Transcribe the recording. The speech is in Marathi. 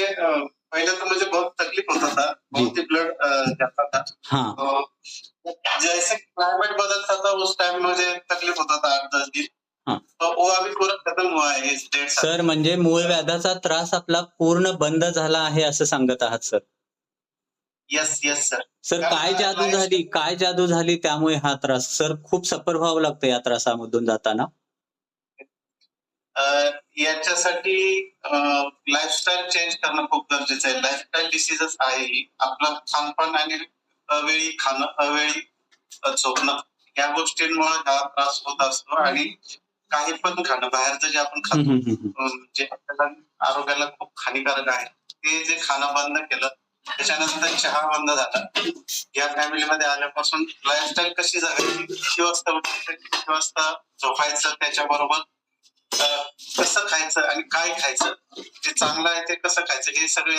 पहले तो मुझे बहुत तकलीफ होता था, बहुत ही ब्लड जाता था। हाँ। तो जैसे क्लाइमेट बदलता था उस टाइम मुझे तकलीफ होता था 8-10 दिन। हाँ. तो वो अभी पूरा खत्म हुआ है इस 1.5 साल। सर म्हणजे मूळ व्याधाचा त्रास आपला पूर्ण बंद झाला आहे असं सांगत आहात sir. Yes, yes sir. Sir काय जादू झाली? काय जादू झाली त्यामुळे हा त्रास? सर खूप सफर व्हावं लागतं या त्रासामधून जाताना. याच्यासाठी लाईफस्टाईल चेंज करणं खूप गरजेचं आहे. लाईफस्टाईल डिसीजच आहे ही. आपलं खानपान आणि अवेळी खाणं, अवेळी झोपणं या गोष्टींमुळे हा त्रास होत असतो आणि काही पण खाणं बाहेरचं जे आपण खातो जे आपल्याला आरोग्याला खूप हानिकारक आहे ते जे खाणं बंद केलं त्याच्यानंतर चहा बंद झाला. या फॅमिलीमध्ये आल्यापासून लाईफस्टाईल कशी जगायची, किती वाजता उठायचं, किती वाजता झोपायचं, त्याच्याबरोबर कसं खायचं आणि काय खायचं, जे चांगलं आहे ते कसं खायचं हे सगळे